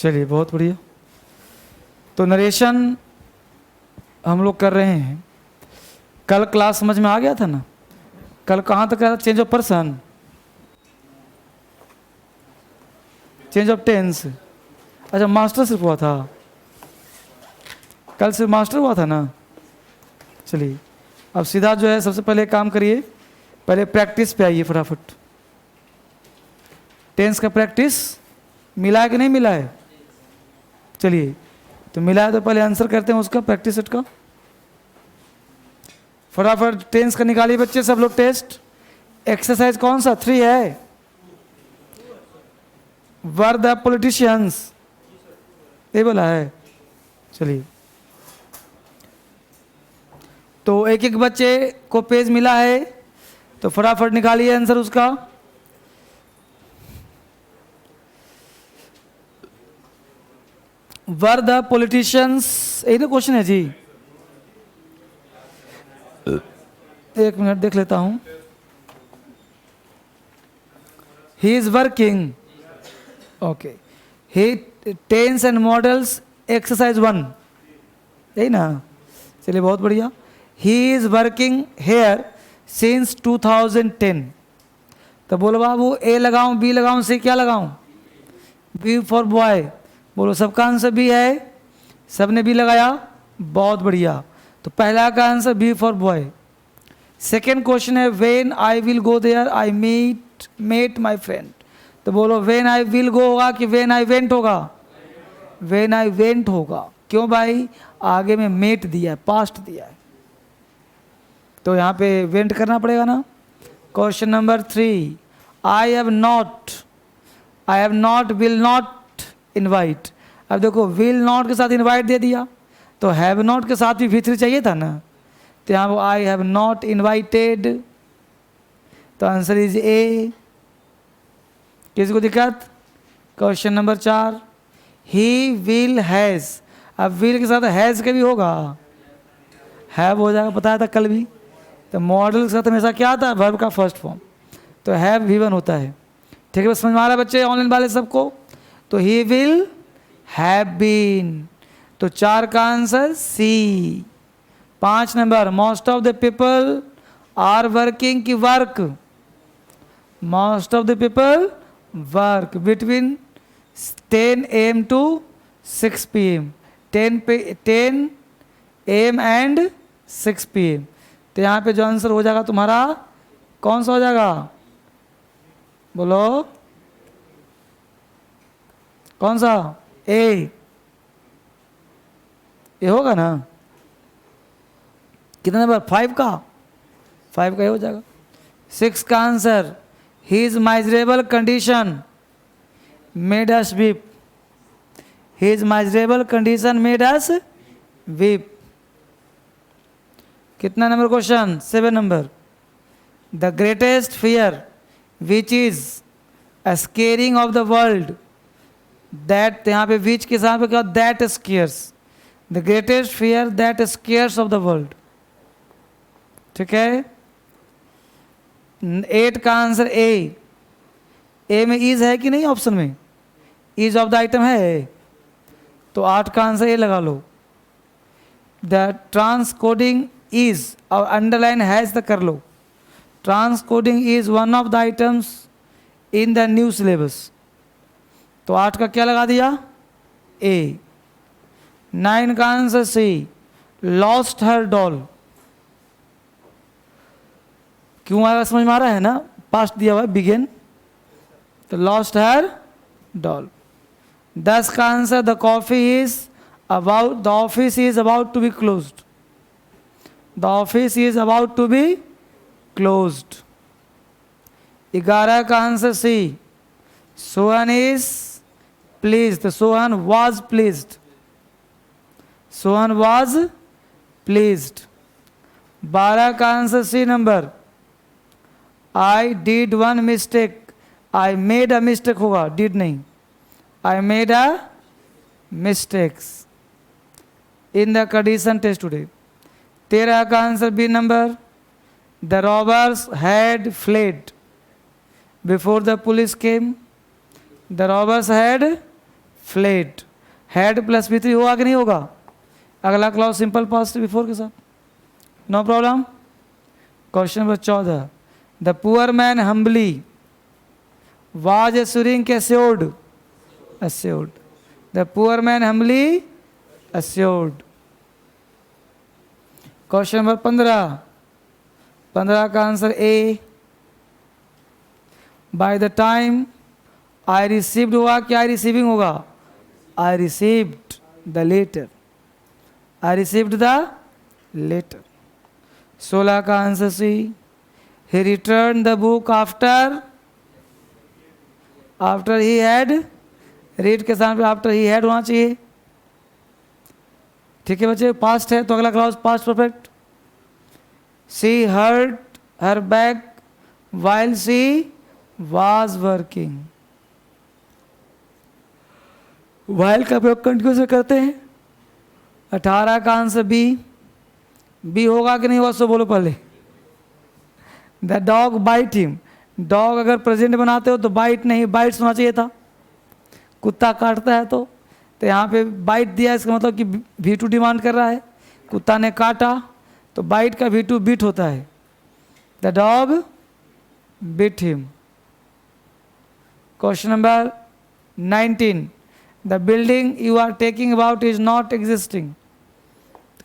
चलिए बहुत बढ़िया। तो नरेशन हम लोग कर रहे हैं। कल क्लास समझ में आ गया था ना? कल कहाँ तक आया? Change of person, change of tense. अच्छा, मास्टर सिर्फ हुआ था कल, सिर्फ मास्टर हुआ था ना? चलिए अब सीधा जो है सबसे पहले काम करिए, पहले प्रैक्टिस पे आइए फटाफट। टेंस का प्रैक्टिस मिला है कि नहीं मिला है? चलिए तो मिला है तो पहले आंसर करते हैं उसका, प्रैक्टिस सेट का। फटाफट टेंस का निकालिए बच्चे सब लोग। टेस्ट एक्सरसाइज कौन सा 3 है? वर द पॉलिटिशियंस, ये बोला है। चलिए तो एक एक बच्चे को पेज मिला है तो फटाफट निकालिए आंसर उसका। वर द पॉलिटिशियंस, यही तो क्वेश्चन है जी। एक मिनट देख लेता हूं। He is working, okay. ही टेंस एंड मॉडल्स एक्सरसाइज 1, यही ना? चलिए बहुत बढ़िया। He is working here since 2010। तो बोलो बाबू ए लगाऊं बी लगाऊं सी क्या लगाऊं? B for boy. बोलो सबका आंसर बी है, सबने बी लगाया, बहुत बढ़िया। तो पहला का answer B for boy. Second question है when I will go there I met my friend. तो बोलो वेन आई विल गो होगा कि वेन आई वेंट होगा? वेन आई वेंट होगा। क्यों भाई? आगे में मेट दिया है, पास्ट दिया है, तो यहाँ पे वेंट करना पड़ेगा ना। Question number 3, I have not will not invite. अब देखो विल नॉट के साथ इनवाइट दे दिया तो हैव नॉट के साथ भी V3 चाहिए था ना, तो यहाँ आई हैव नॉट इनवाइटेड, तो आंसर इज ए। किसी को दिक्कत? Question number 4, he will has. अब विल के साथ हैज़ के भी होगा, हैव हो जाएगा, बताया था कल भी। तो मॉडल के साथ हमेशा क्या आता है? वर्ब का फर्स्ट फॉर्म, तो हैव V1 होता है। ठीक है, बस समझ में आ रहा है बच्चे ऑनलाइन वाले सबको? तो ही विल हैव बीन, तो 4 का answer C. 5 number, most of the people are working की work? Most of the people work between 10 AM to 6 PM, 10 AM and 6 PM। तो यहाँ पे जो आंसर हो जाएगा तुम्हारा कौन सा हो जाएगा? बोलो कौन सा? ए होगा ना? कितना नंबर? 5 का? 5 का ये हो जाएगा। 6 का answer his miserable condition made us weep. His miserable condition made us weep. कितना number question? 7 number, the greatest fear which is a scaring of the world that, यहाँ पे विच के साथ क्या? That scares, the greatest fear that scares of the world. ठीक है, 8 का answer A. ए में इज है कि नहीं? ऑप्शन में इज ऑफ द आइटम है, तो 8 का आंसर ए लगा लो। द ट्रांसकोडिंग इज और अंडरलाइन हैज तक कर लो। Transcoding is one of the items in the new syllabus, तो 8 का क्या लगा दिया? ए। 9 का answer C, lost her doll. क्यों आएगा समझ में आ रहा है ना? पास्ट दिया हुआ है बिगिन, तो लॉस्ट हर डॉल। 10 का answer the coffee is about, the office is about to be closed. The office is about to be closed. 11 का answer C, Sohan is pleased, Sohan was pleased. Sohan was pleased. 12 का answer C number, I did one mistake. I made a mistake होगा, did नहीं, I made a mistakes in the condition test today. 13 का answer B number, the robbers had fled before the police came. The robbers had flat. Had plus V3 होगा कि नहीं होगा? अगला clause simple past before के साथ, no problem. Question number 14, the poor man humbly was assuring assured, assured. The poor man humbly assured. Question number 15, 15 का answer A. By the time I received होगा क्या आई रिसीविंग होगा? I received the letter, I received the letter. 16 का answer C. He return the book after, after he had, read के साथ after he had होना चाहिए। ठीक है बच्चे, पास्ट है तो अगला clause past perfect. She hurt her back while she was working. While का प्रयोग कंटिन्यू से करते हैं। 18 का आंसर बी। बी होगा कि नहीं होगा सो बोलो पहले। The dog bite him. Dog अगर प्रेजेंट बनाते हो तो बाइट नहीं, बाइट होना चाहिए था। कुत्ता काटता है तो यहाँ पे बाइट दिया, इसका मतलब कि V2 डिमांड कर रहा है। कुत्ता ने काटा तो बाइट का V2 बीट होता है। The dog beat him. Question number 19, the building you are taking about is not existing.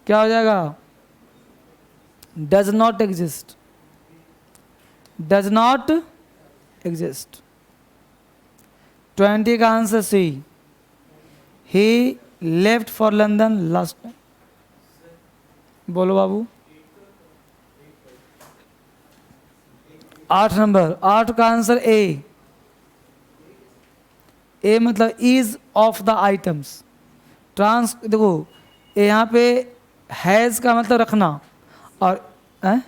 क्या हो जाएगा? Does not exist, does not exist. 20 का answer C. He left for London last time. बोलो बाबू। 8 number, 8 का answer A. A मतलब is of the items. ट्रांस देखो यहाँ पे हैज़ का मतलब रखना, और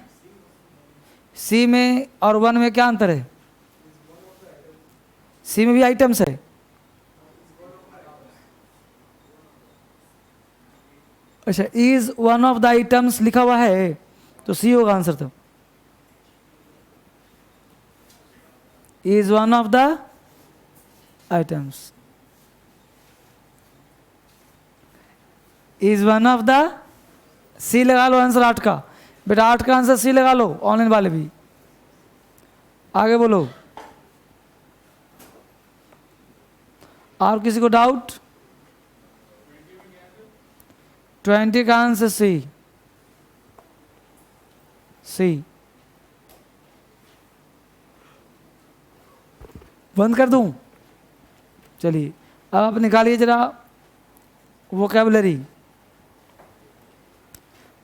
सी में और 1 में क्या अंतर है? सी में भी आइटम्स है। अच्छा, is one of the items लिखा हुआ है तो सी होगा आंसर। तो is one of the items, is one of the, C लगा लो आंसर 8 का। बेटा 8 का आंसर सी लगा लो, ऑनलाइन वाले भी। आगे बोलो, और किसी को डाउट? 20 का आंसर सी, सी। बंद कर दूं? चलिए अब आप निकालिए जरा वोकैबुलरी।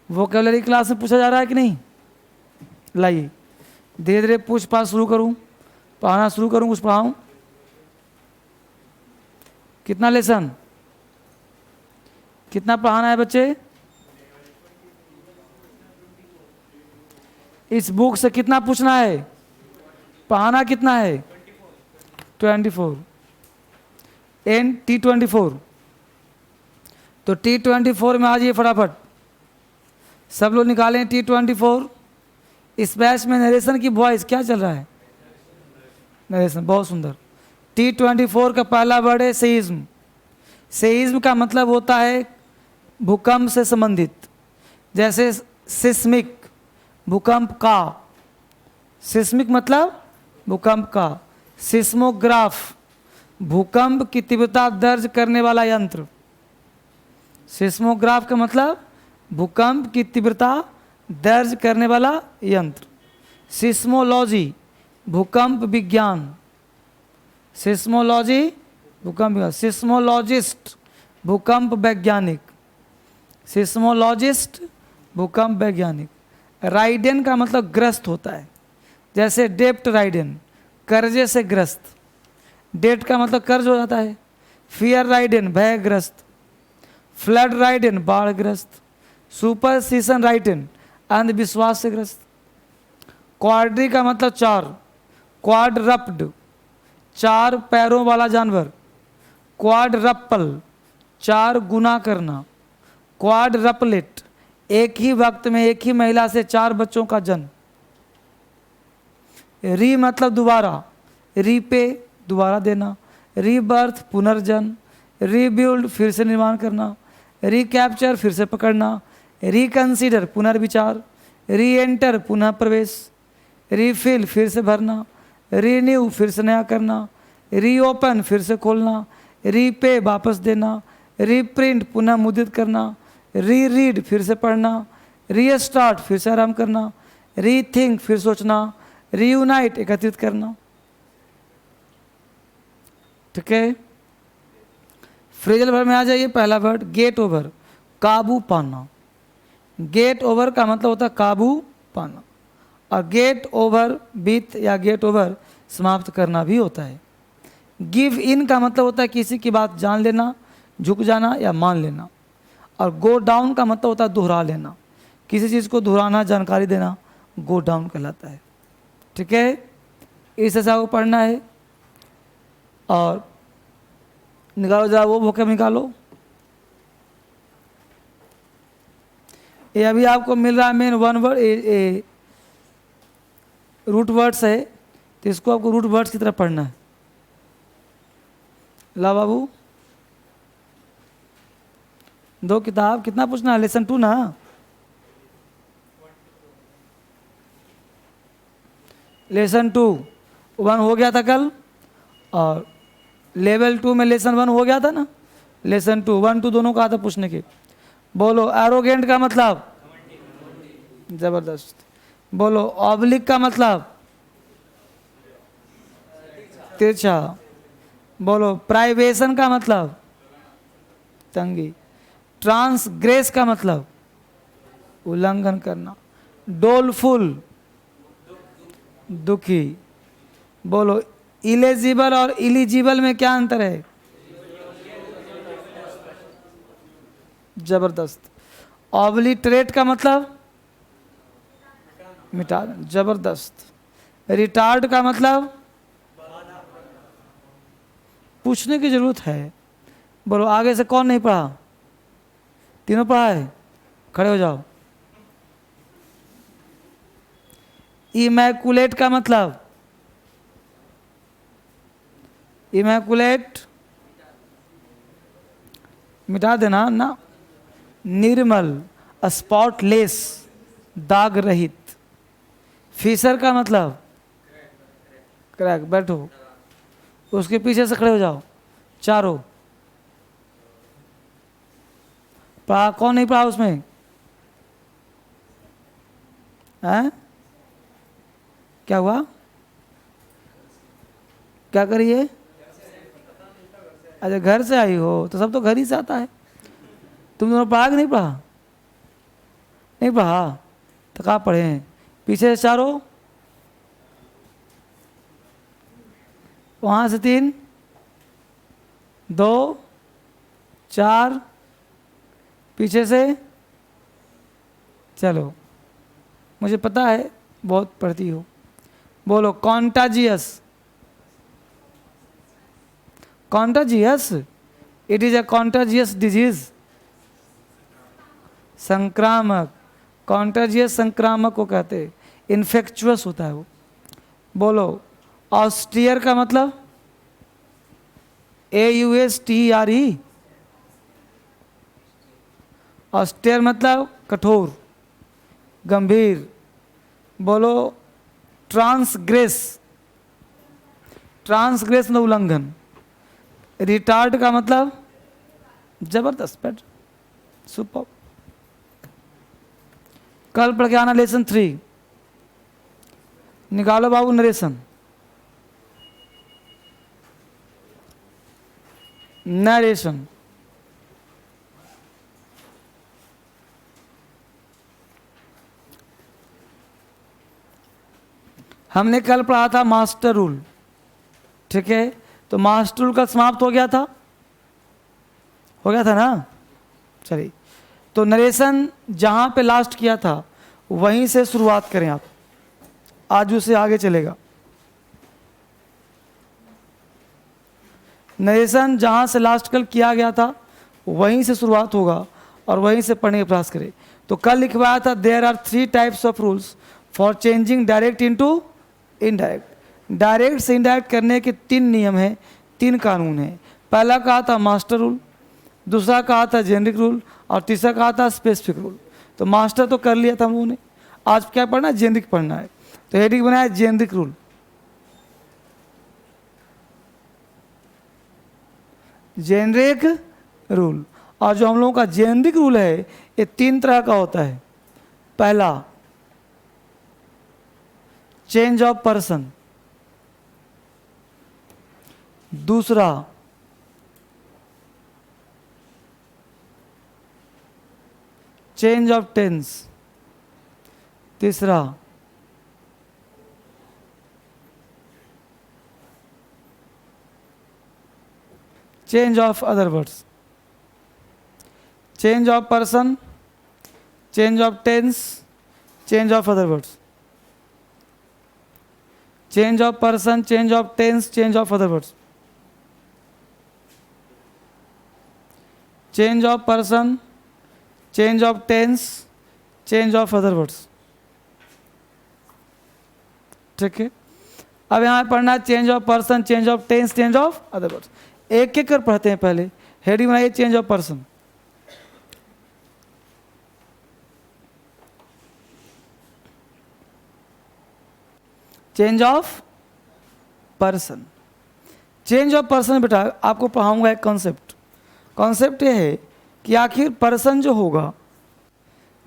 वोकैबुलरी क्लास में पूछा जा रहा है कि नहीं? लाइए धीरे धीरे पूछ पाछ शुरू करूं, पढ़ाना शुरू करूं, कुछ पढ़ाऊं। कितना लेसन, कितना पढ़ाना है बच्चे? इस बुक से कितना पूछना है? पढ़ाना कितना है? 24 एन T24। तो T24 में आ जाइए फटाफट, सब लोग निकालें T24। इस बैच में नरेशन की वॉइस क्या चल रहा है? नरेशन, बहुत सुंदर। T24 का पहला वर्ड है सेइज्म। सेइज्म का मतलब होता है भूकंप से संबंधित, जैसे सिस्मिक, भूकंप का। सिस्मिक मतलब भूकंप का। सिस्मोग्राफ, भूकंप की तीव्रता दर्ज करने वाला यंत्र। सिस्मोग्राफ का मतलब भूकंप की तीव्रता दर्ज करने वाला यंत्र। सिस्मोलॉजी, भूकंप विज्ञान। सिस्मोलॉजी, भूकंप विज्ञान। सिस्मोलॉजिस्ट, भूकंप वैज्ञानिक। सिस्मोलॉजिस्ट, भूकंप वैज्ञानिक। राइडेन का मतलब ग्रस्त होता है, जैसे डेप्ट राइडेन, कर्जे से ग्रस्त। डेट का मतलब कर्ज हो जाता है। फियर राइडेन, भयग्रस्त। फ्लड राइडेन, बाढ़ग्रस्त। सुपरस्टिशन राइडेन, अंधविश्वास से ग्रस्त। क्वाड्री का मतलब 4, क्वाड्रप्ड, 4 पैरों वाला जानवर। क्वाड्रप्पल, 4 गुना करना। क्वाड्रपलेट, एक ही वक्त में एक ही महिला से 4 बच्चों का जन्म। री मतलब दोबारा, रीपे दोबारा देना। रीबर्थ पुनर्जन्म। रीबिल्ड फिर से निर्माण करना, रिकैप्चर फिर से पकड़ना, रिकंसीडर पुनर्विचार, री एंटर पुनः प्रवेश, रीफिल फिर से भरना, रीन्यू फिर से नया करना, रीओपन फिर से खोलना, रीपे वापस देना, रीप्रिंट पुनः मुद्रित करना, री रीड फिर से पढ़ना, रीस्टार्ट फिर से आराम करना, रीथिंक फिर सोचना, रीयूनाइट एकत्रित करना। ठीक है, फ्रेजल वर्ब में आ जाइए। पहला वर्ड गेट ओवर, काबू पाना। गेट ओवर का मतलब होता है काबू पाना, और गेट ओवर विथ या गेट ओवर समाप्त करना भी होता है। गिव इन का मतलब होता है किसी की बात जान लेना, झुक जाना या मान लेना। और गो डाउन का मतलब होता है दोहरा लेना, किसी चीज़ को दोहराना, जानकारी देना, गो डाउन कहलाता है। ठीक है, इस हिसाब को पढ़ना है। और निकालो जरा वो वोकैब निकालो। ये अभी आपको मिल रहा है main one word, root words है, तो इसको आपको रूट वर्ड्स की तरफ पढ़ना है। ला बाबू, दो किताब, कितना पूछना है? लेसन 2 ना। लेसन 2 1 हो गया था कल, और लेवल 2 में लेसन 1 हो गया था ना। लेसन 2 1 2 दोनों का था पूछने के। बोलो एरोगेंट का मतलब, जबरदस्त। बोलो ऑब्लिक का मतलब, तिरछा। बोलो प्राइवेशन का मतलब, तंगी। ट्रांसग्रेस का मतलब उल्लंघन करना। डोलफुल, दुखी। बोलो इलिजिबल और इलिजिबल में क्या अंतर है? जबरदस्त। ऑब्लिटरेट का मतलब मिटा, जबरदस्त। रिटार्ड का मतलब पूछने की जरूरत है। बोलो आगे से कौन नहीं पढ़ा? तीनों पढ़ा है? खड़े हो जाओ। इमैकुलेट का मतलब, इमैकुलेट मिटा देना ना। निर्मल, स्पॉटलेस, दाग रहित। फिशर का मतलब क्रैक। बैठो, उसके पीछे से खड़े हो जाओ चारों। पढ़ा? कौन नहीं पढ़ा उसमें? हैं? क्या हुआ? क्या करिए? अच्छा, घर से आई हो तो सब तो घर ही से आता है। तुम दोनों पढ़ा कि नहीं पढ़ा? नहीं पढ़ा तो कहाँ पढ़े हैं? पीछे से चारों, वहाँ से 3 2 4, पीछे से। चलो, मुझे पता है बहुत पढ़ती हो। बोलो contagious. Contagious, it is a contagious disease. संक्रामक। कॉन्टाजियस संक्रामक को कहते हैं, इन्फेक्चुअस होता है वो। बोलो ऑस्टियर का मतलब, AUSTERE। ऑस्टियर मतलब कठोर, गंभीर। बोलो ट्रांसग्रेस। ट्रांसग्रेस मतलब उल्लंघन। रिटार्ड का मतलब, जबरदस्त बेट, सुपर। कल पढ़ के आना लेसन 3। निकालो बाबू नरेशन। नरेशन हमने कल पढ़ा था मास्टर रूल। ठीक है, तो मास्टर रूल का समाप्त हो गया था, हो गया था ना। चलिए, तो नरेशन जहाँ पे लास्ट किया था वहीं से शुरुआत करें आप। आज उससे आगे चलेगा। नरेशन जहाँ से लास्ट कल किया गया था वहीं से शुरुआत होगा और वहीं से पढ़ने का प्रयास करें। तो कल लिखवाया था there are 3 types of rules for changing direct into indirect. Direct से इनडायरेक्ट करने के 3 नियम हैं, 3 कानून हैं। पहला कहा था मास्टर रूल, दूसरा कहा था जेनरिक रूल, और तीसरा कहा था स्पेसिफिक रूल। तो मास्टर तो कर लिया था हम लोगों ने, आज क्या पढ़ना है, जेनरिक पढ़ना है। तो हेडिंग बनाया जेनरिक रूल। जेनरिक रूल, और जो हम लोगों का जेनरिक रूल है ये 3 तरह का होता है। पहला चेंज ऑफ पर्सन, दूसरा चेंज ऑफ टेंस, तीसरा change of other words. Change of person, change of tense, change of other words. Change of person, change of tense, change of other words. Change of person, change of tense, change of other words. ठीक है, अब यहाँ पढ़ना change of person, change of tense, change of other words. एक एक कर पढ़ते हैं। पहले हेडिंग बनाइए change of person. Change of person, change of person बेटा आपको पढ़ाऊंगा एक कॉन्सेप्ट। कॉन्सेप्ट ये है कि आखिर पर्सन जो होगा,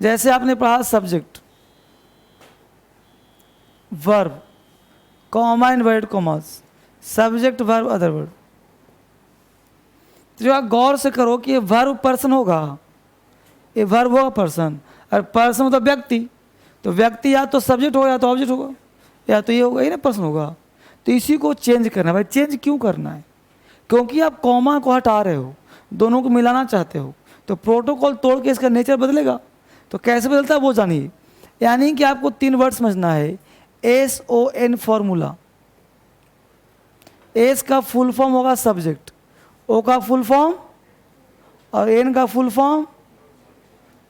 जैसे आपने पढ़ा subject, verb, comma inverted commas, subject verb other verb. तो आप गौर से करो कि ये वर्ब पर्सन होगा, ये वर्ब होगा पर्सन, और पर्सन मतलब व्यक्ति। तो व्यक्ति या तो सब्जेक्ट होगा या तो ऑब्जेक्ट होगा, या तो ये होगा ही ना पर्सन होगा। तो इसी को चेंज करना है। भाई चेंज क्यों करना है? क्योंकि आप कॉमा को हटा रहे हो, दोनों को मिलाना चाहते हो, तो प्रोटोकॉल तोड़ के इसका नेचर बदलेगा। तो कैसे बदलता है वो जानिए। यानी कि आपको 3 वर्ड समझना है। SON formula. एस का फुल फॉर्म होगा सब्जेक्ट, ओ का फुल फॉर्म और एन का फुल फॉर्म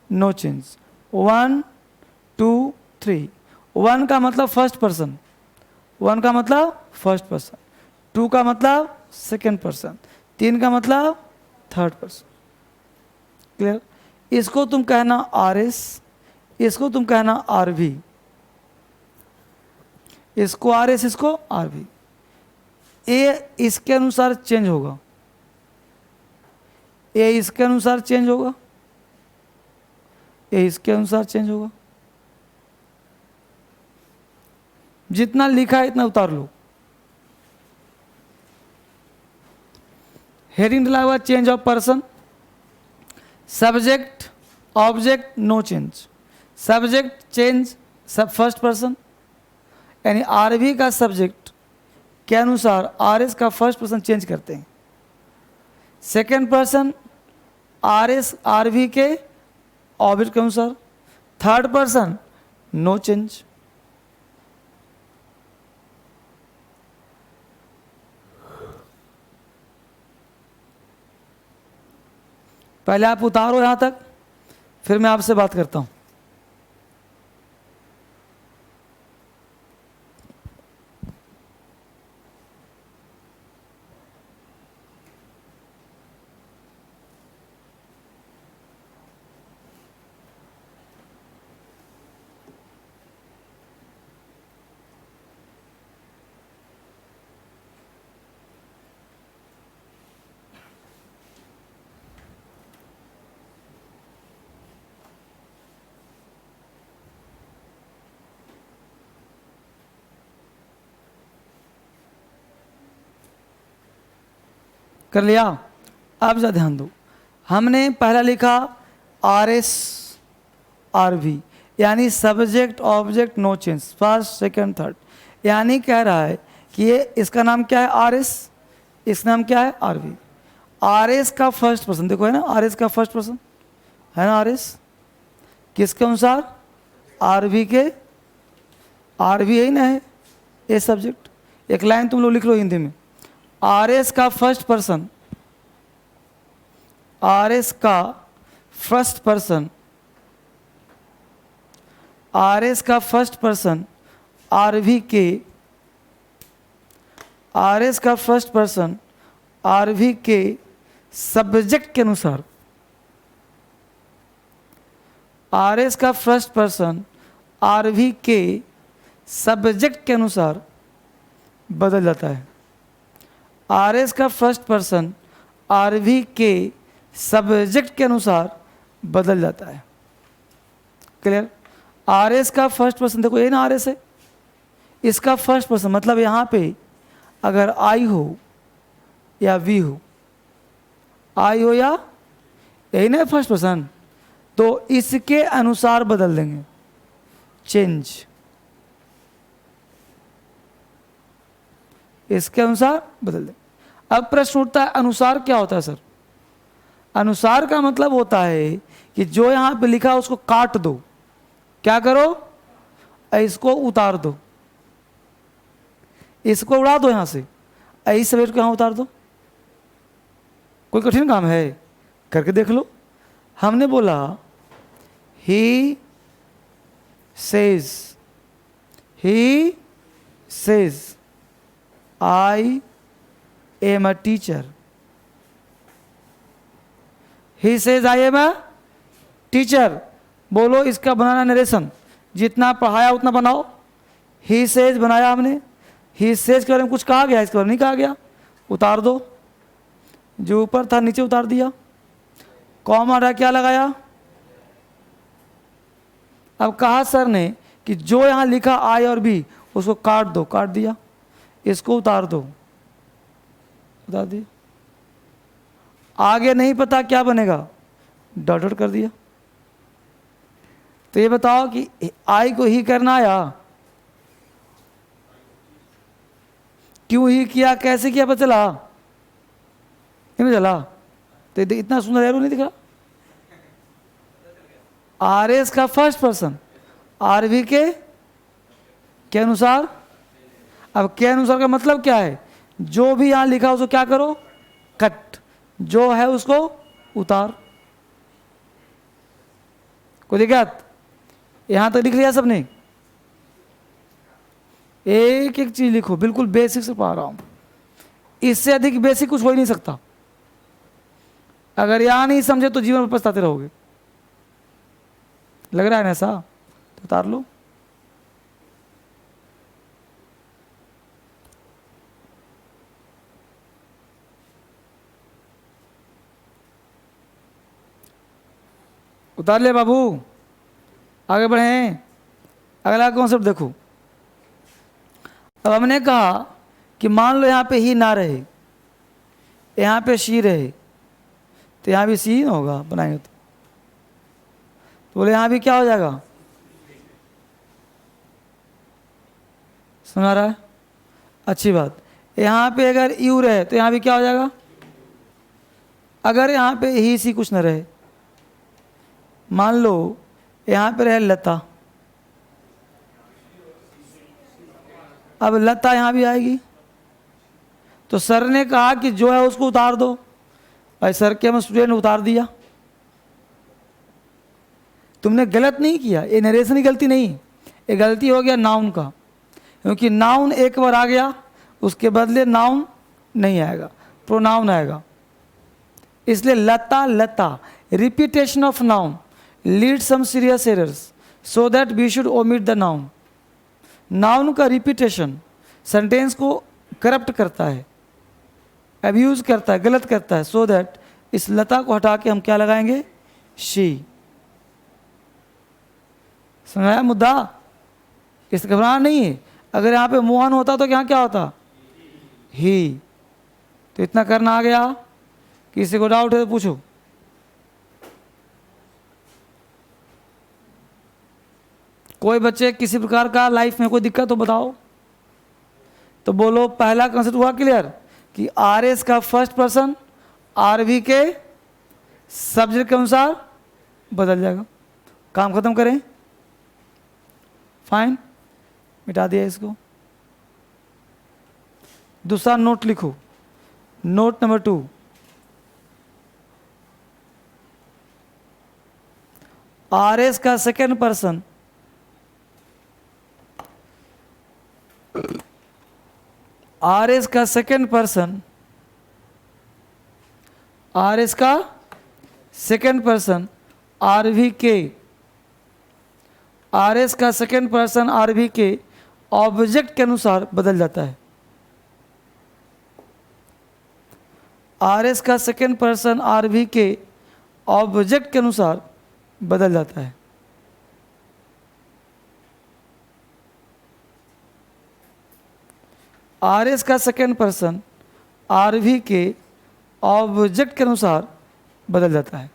नो चेंज। 1 2 3। 1 का मतलब फर्स्ट पर्सन, 1 का मतलब फर्स्ट पर्सन, 2 का मतलब सेकेंड पर्सन, 3 का मतलब थर्ड पर्सन। क्लियर? इसको तुम कहना RS, इसको तुम कहना RV, इसको RS, इसको RV। ए इसके अनुसार चेंज होगा, ए इसके अनुसार चेंज होगा, ए इसके अनुसार चेंज होगा। जितना लिखा है इतना उतार लो। हेडिंग डला हुआ change of person, subject object no change, subject change सब फर्स्ट पर्सन, यानी RV का सब्जेक्ट के अनुसार RS का फर्स्ट पर्सन चेंज करते हैं। सेकेंड पर्सन RS RV के ऑब्जेक्ट के अनुसार, थर्ड पर्सन नो चेंज। पहले आप उतारो यहां तक, फिर मैं आपसे बात करता हूं। कर लिया? अब जा ध्यान दो, हमने पहला लिखा RS RV, यानी subject object no change, first second third. यानी कह रहा है कि ये इसका नाम क्या है RS, इसका नाम क्या है RV। RS का फर्स्ट पर्सन देखो है ना, RS का फर्स्ट पर्सन है ना, RS किसके अनुसार? RV के, RV यही ना है ये सब्जेक्ट। एक लाइन तुम लोग लिख लो हिंदी में, RS का फर्स्ट पर्सन, RS का फर्स्ट पर्सन, RS का फर्स्ट पर्सन RV के, RS का फर्स्ट पर्सन आरवी के सब्जेक्ट के अनुसार, आर एस का फर्स्ट पर्सन आरवी के सब्जेक्ट के अनुसार बदल जाता है। आर एस का फर्स्ट पर्सन आरवी के सब्जेक्ट के अनुसार बदल जाता है। क्लियर? आर एस का फर्स्ट पर्सन, देखो ये ना आर एस है, इसका फर्स्ट पर्सन मतलब यहाँ पे अगर आई हो या वी हो, आई हो या यही ना फर्स्ट पर्सन, तो इसके अनुसार बदल देंगे, चेंज, इसके अनुसार बदल देंगे। अब प्रश्न उठता है अनुसार क्या होता है सर? अनुसार का मतलब होता है कि जो यहां पे लिखा है उसको काट दो, क्या करो, इसको उतार दो, इसको उड़ा दो यहां से, इस सब्जेक्ट को यहां उतार दो। कोई कठिन काम है? करके देख लो। हमने बोला ही says I am a teacher, he says I am a teacher. बोलो इसका बनाना नरेशन, जितना पढ़ाया उतना बनाओ। ही सेज बनाया हमने, ही सेज के बारे में कुछ कहा गया, इसके बारे में नहीं कहा गया, उतार दो, जो ऊपर था नीचे उतार दिया, कॉमा हटा क्या लगाया। अब कहा सर ने कि जो यहां लिखा आई और बी उसको काट दो, काट दिया, इसको उतार दो, उतार दिया। आगे नहीं पता क्या बनेगा, डॉट डॉट कर दिया। तो ये बताओ कि आई को ही करना आया, क्यों ही किया, कैसे किया, पता चला? नहीं चला? तो इतना सुंदर एरो नहीं दिखा। आर एस का फर्स्ट पर्सन आरवी के अनुसार। अब के अनुसार का मतलब क्या है? जो भी यहां लिखा उसको क्या करो, कट, जो है उसको उतार। कोई दिक्कत? यहां तक लिख लिया सबने? एक एक चीज लिखो, बिल्कुल बेसिक से पढ़ा रहा हूं, इससे अधिक बेसिक कुछ हो ही नहीं सकता। अगर यहां नहीं समझे तो जीवन में पछताते रहोगे। लग रहा है ना ऐसा? तो उतार लो। उतार ले बाबू, आगे बढ़े। अगला कॉन्सेप्ट देखो। अब हमने कहा कि मान लो यहां पे ही ना रहे, यहां पे शी रहे, तो यहां भी सी ही होगा बनाएंगे तो बोले यहां भी क्या हो जाएगा? समझ आ रहा है? अच्छी बात। यहां पे अगर यू रहे तो यहां भी क्या हो जाएगा? अगर यहां पे ही सी कुछ न रहे, मान लो यहां पे रहे लता, अब लता यहां भी आएगी, तो सर ने कहा कि जो है उसको उतार दो। भाई सर के हम स्टूडेंट उतार दिया। तुमने गलत नहीं किया, ये नरेशन की गलती नहीं, ये गलती हो गया नाउन का, क्योंकि नाउन एक बार आ गया उसके बदले नाउन नहीं आएगा, प्रोनाउन आएगा। इसलिए Lata Lata, repetition of noun lead some serious errors, so that we should omit the noun. Noun का रिपीटेशन सेंटेंस को करप्ट करता है, अब्यूज करता है, गलत करता है। सो दैट इस लता को हटा के हम क्या लगाएंगे? शी। समझाया मुद्दा? इस घबराना नहीं है। अगर यहाँ पे मोहन होता तो यहाँ क्या होता? ही। तो इतना करना आ गया। किसी को डाउट है तो पूछो। कोई बच्चे किसी प्रकार का लाइफ में कोई दिक्कत हो बताओ। तो बोलो पहला कंसेप्ट हुआ क्लियर कि आर एस का फर्स्ट पर्सन आरवी के सब्जेक्ट के अनुसार बदल जाएगा। काम खत्म करें? फाइन, मिटा दिया इसको। दूसरा नोट लिखो, नोट नंबर 2। आर एस का सेकेंड पर्सन आर एस का सेकेंड पर्सन आर इसका सेकेंड पर्सन, आर भी के, आर एस का सेकेंड पर्सन आर भी के ऑब्जेक्ट के अनुसार बदल जाता है। आर एस का सेकेंड पर्सन आर भी के ऑब्जेक्ट के अनुसार बदल जाता है। आर एस का सेकेंड पर्सन आर भी के ऑब्जेक्ट के अनुसार बदल जाता है।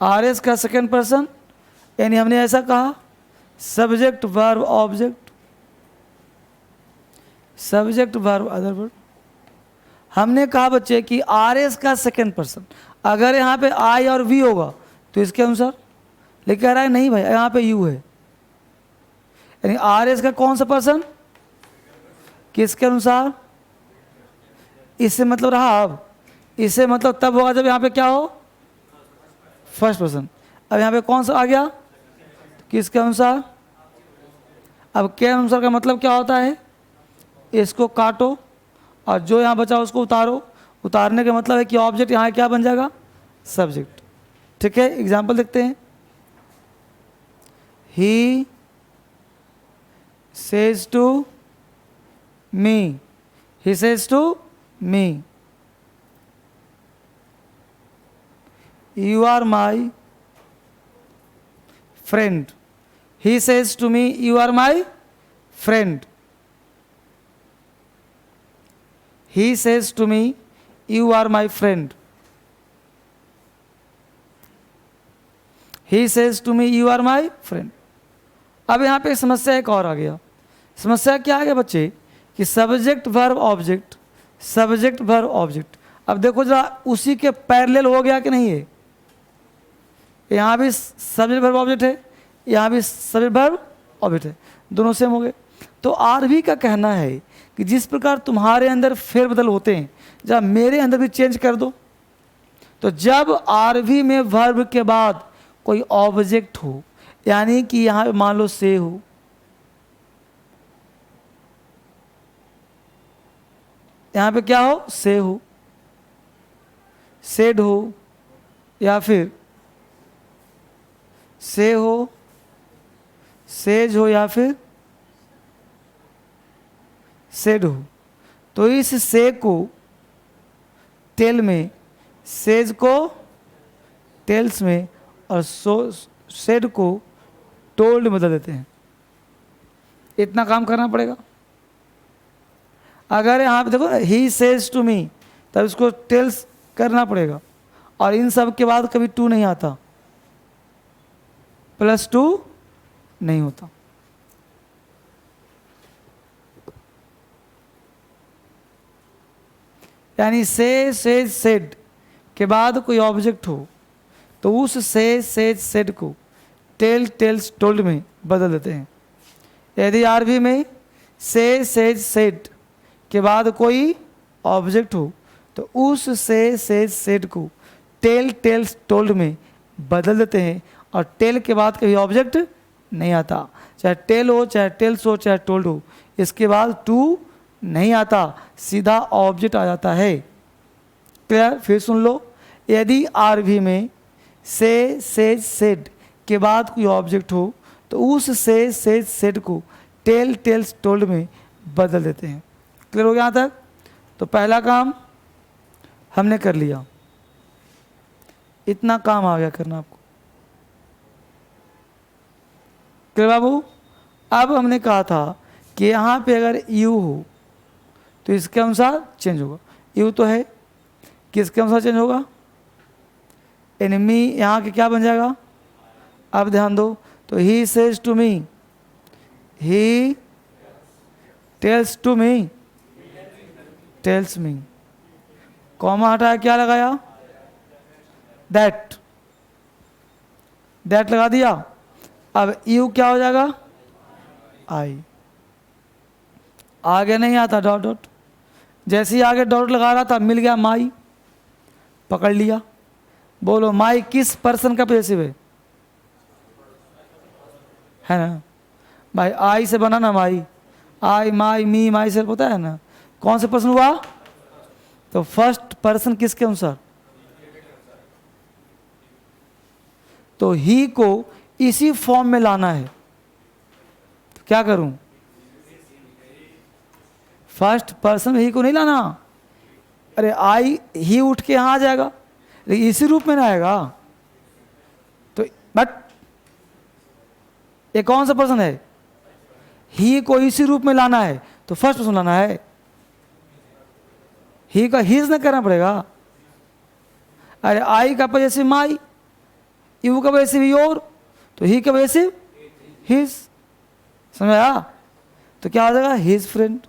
आर एस का सेकेंड पर्सन यानी हमने ऐसा कहा subject verb object, subject verb other verb. हमने कहा बच्चे कि आर एस का सेकेंड पर्सन, अगर यहाँ पे आई और वी होगा तो इसके अनुसार, लेकिन कह रहा है नहीं भाई यहाँ पे यू है, यानी आर एस का कौन सा पर्सन, किसके अनुसार, इससे मतलब रहा, अब इससे मतलब तब होगा जब यहाँ पे क्या हो, फर्स्ट पर्सन। अब यहाँ पे कौन सा आ गया, किसके अनुसार। अब के अनुसार का मतलब क्या होता है, इसको काटो और जो यहाँ बचा उसको उतारो, उतारने का मतलब है कि ऑब्जेक्ट यहाँ क्या बन जाएगा, सब्जेक्ट। ठीक है, एग्जाम्पल देखते हैं। He says to me, he says to me you are my friend, he says to me you are my friend, he says to me you are my friend, he says to me you are my friend। अब यहाँ पे समस्या एक और आ गया। समस्या क्या आ गया बच्चे कि subject verb object, subject verb object. अब देखो जरा उसी के पैरेलल हो गया कि नहीं है, यहाँ भी सब्जेक्ट वर्ब ऑब्जेक्ट है, यहाँ भी सब्जेक्ट वर्ब ऑब्जेक्ट है, दोनों सेम हो गए। तो आर भी का कहना है कि जिस प्रकार तुम्हारे अंदर फेरबदल होते हैं, जब मेरे अंदर भी चेंज कर दो। तो जब आर भी में वर्ब के बाद कोई ऑब्जेक्ट हो, यानी कि यहाँ पे मान लो से हो, यहाँ पे क्या हो, से हो, सेड हो, या फिर से हो, सेज हो, या फिर सेड हो, तो इस से को टेल में, सेज को टेल्स में, और सेड को टोल्ड में बदल देते हैं। इतना काम करना पड़ेगा। अगर यहाँ पे देखो ही सेज टू मी, तब इसको टेल्स करना पड़ेगा, और इन सब के बाद कभी टू नहीं आता, प्लस टू नहीं होता। यानी से, सेज, सेड के बाद कोई ऑब्जेक्ट हो तो उस से, सेज, सेड को टेल, टेल्स, टोल्ड में बदल देते हैं। यदि आरबी में से, सेज, सेड के बाद कोई ऑब्जेक्ट हो तो उस से, सेज, सेड को टेल, टेल्स, टोल्ड में बदल देते हैं, और टेल के बाद कभी ऑब्जेक्ट नहीं आता, चाहे टेल हो, चाहे टेल्स हो, चाहे टोल्ड हो, इसके बाद टू नहीं आता, सीधा ऑब्जेक्ट आ जाता है। क्लियर, फिर सुन लो। यदि आरबी में से, सेज, सेड के बाद कोई ऑब्जेक्ट हो तो उस से, सेज, सेड को टेल, टेल्स, टोल्ड में बदल देते हैं। क्लियर हो गया यहाँ तक। तो पहला काम हमने कर लिया, इतना काम आ गया करना आपको। क्लियर बाबू। अब हमने कहा था कि यहाँ पे अगर यू हो तो इसके अनुसार चेंज होगा। यू तो है, किसके अनुसार चेंज होगा, एनिमी यहाँ के क्या बन जाएगा। अब ध्यान दो, तो he says to me, he tells to me, tells me, comma हटाया, क्या लगाया, दैट, दैट लगा दिया। अब यू क्या हो जाएगा, आई। आगे नहीं आता डॉट डॉट, जैसे ही आगे डॉट लगा रहा था मिल गया माई, पकड़ लिया। बोलो माई किस पर्सन का पॉसेसिव है ना भाई, आई से बना ना माई, आई, माई, मी, माई से होता है ना, कौन से पर्सन हुआ, तो फर्स्ट पर्सन किसके अनुसार, तो ही को इसी फॉर्म में लाना है, तो क्या करूं? फर्स्ट पर्सन ही को नहीं लाना। अरे आई ही उठ के यहां आ जाएगा, लेकिन इसी रूप में ना आएगा। तो बट ये कौन सा पर्सन है? ही को इसी रूप में लाना है, तो फर्स्ट पर्सन लाना है। ही का हिज ना करना पड़ेगा। अरे आई का पॉजेसिव माई, यू का पॉजेसिव योर, तो ही का पॉजेसिव हिज। समझ आया? तो क्या हो जाएगा? His friend.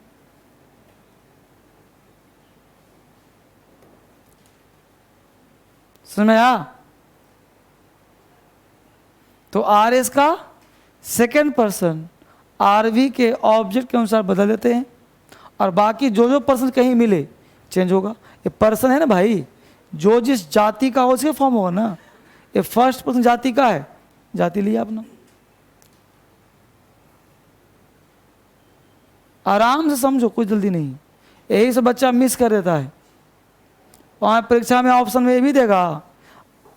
समझ में आया? तो आर एस का सेकेंड पर्सन आर वी के ऑब्जेक्ट के अनुसार बदल देते हैं, और बाकी जो जो पर्सन कहीं मिले चेंज होगा। ये पर्सन है ना भाई, जो जिस जाति का हो उसके फॉर्म होगा ना। ये फर्स्ट पर्सन जाति का है, जाति लिया अपना। आराम से समझो, कोई जल्दी नहीं। यही से बच्चा मिस कर देता है। वहाँ परीक्षा में ऑप्शन में ये भी देगा,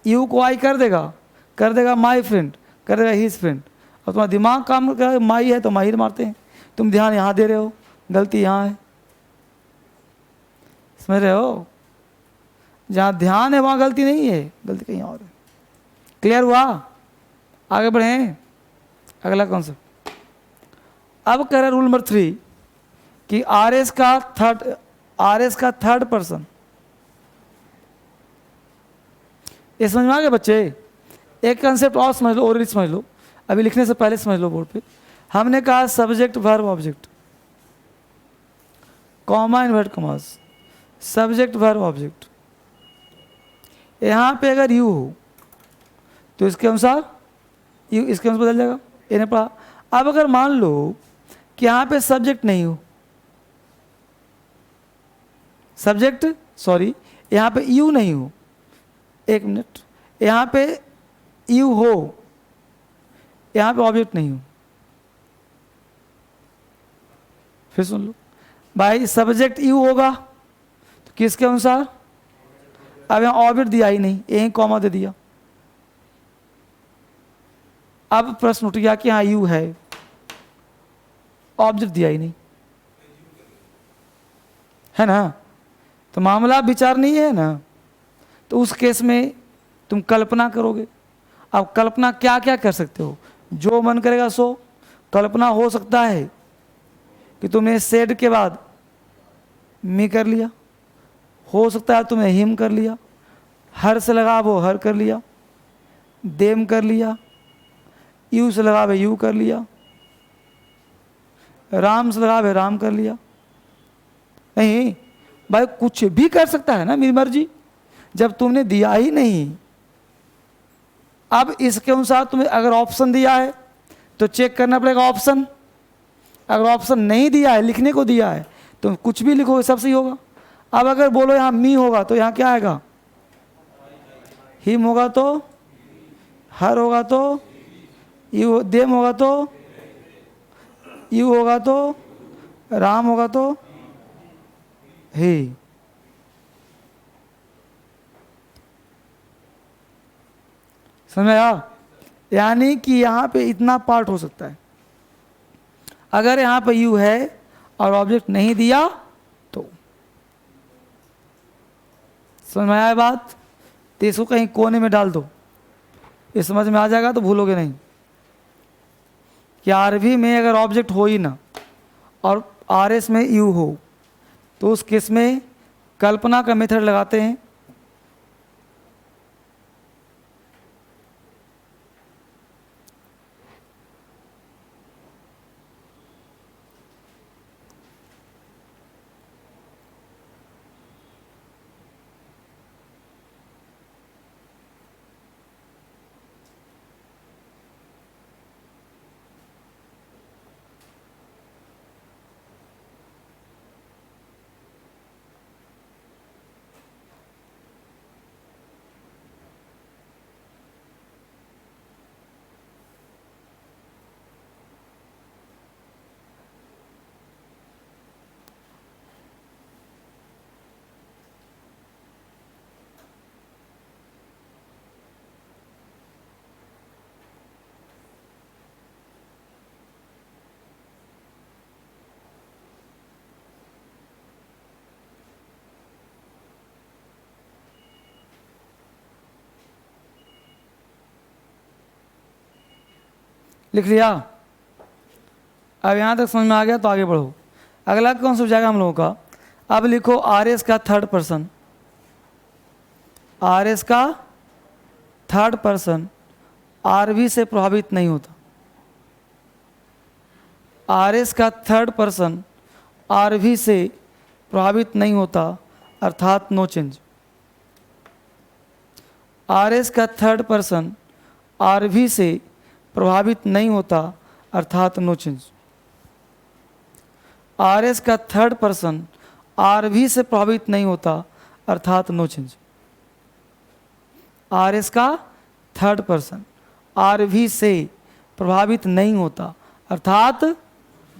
यू को आई कर देगा माई फ्रेंड, कर देगा हिज फ्रेंड, और तुम्हारा दिमाग काम कर माई है तो माही मारते हैं। तुम ध्यान यहाँ दे रहे हो, गलती यहाँ है। समझ रहे हो? जहाँ ध्यान है वहाँ गलती नहीं है, गलती कहीं और है। क्लियर हुआ? आगे बढ़ें। अगला कॉन्सेप्ट। अब कह रहे रूल नंबर 3 कि आर एस का थर्ड पर्सन। ये समझ में आ गया बच्चे? एक कंसेप्ट और समझ लो, और समझ लो, अभी लिखने से पहले समझ लो बोर्ड पे। हमने कहा subject verb object, comma inverted commas, subject verb object. यहाँ पे अगर यू हो तो इसके अनुसार यू इसके अनुसार बदल जाएगा। इन्हें पढ़ा। अब अगर मान लो कि यहाँ पे सब्जेक्ट नहीं हो, यहाँ पे यू नहीं हो, एक मिनट, यहाँ पे यू हो, यहाँ पे ऑब्जेक्ट नहीं हो। फिर सुन लो भाई, सब्जेक्ट यू होगा तो किसके अनुसार? अब यहाँ ऑब्जेक्ट दिया ही नहीं, यहीं कॉमा दे दिया। अब प्रश्न उठ गया कि हाँ यू है, ऑब्जेक्ट दिया ही नहीं, है ना? तो मामला विचार नहीं है ना। तो उस केस में तुम कल्पना करोगे। अब कल्पना क्या क्या कर सकते हो? जो मन करेगा सो। कल्पना हो सकता है कि तुमने सेड के बाद मी कर लिया, हो सकता है तुमने हिम कर लिया, हर से लगा वो हर कर लिया, देम कर लिया, यू से लगा वे यू कर लिया, राम से लगा वे राम कर लिया। नहीं भाई, कुछ भी कर सकता है ना, मेरी मर्जी, जब तुमने दिया ही नहीं। अब इसके अनुसार तुम्हें अगर ऑप्शन दिया है तो चेक करना पड़ेगा ऑप्शन। अगर ऑप्शन नहीं दिया है, लिखने को दिया है, तो कुछ भी लिखोगे सब सही होगा। अब अगर बोलो यहाँ मी होगा तो यहाँ क्या आएगा? हिम होगा तो, हर होगा तो, यू, देम होगा तो, यू होगा तो, राम होगा तो, ही। समझ आया? यानी कि यहाँ पे इतना पार्ट हो सकता है। अगर यहाँ पे यू है और ऑब्जेक्ट नहीं दिया तो। समझ में आया बात? तो इसको कहीं कोने में डाल दो, ये समझ में आ जाएगा तो भूलोगे नहीं। कि आरवी में अगर ऑब्जेक्ट हो ही ना और आरएस में यू हो, तो उस केस में कल्पना का मेथड लगाते हैं। लिख लिया? अब यहाँ तक समझ में आ गया तो आगे बढ़ो। अगला कौन सा जाएगा हम लोगों का? अब लिखो आर एस का थर्ड पर्सन। आर एस का थर्ड पर्सन आर वी से प्रभावित नहीं होता। आर एस का थर्ड पर्सन आर वी से प्रभावित नहीं होता, अर्थात नो चेंज। आर एस का थर्ड पर्सन आर वी से प्रभावित नहीं होता, अर्थात नो चेंज। आर एस का थर्ड पर्सन आर वी से प्रभावित नहीं होता, अर्थात नो चेंज। आर एस का थर्ड पर्सन आर वी से प्रभावित नहीं होता, अर्थात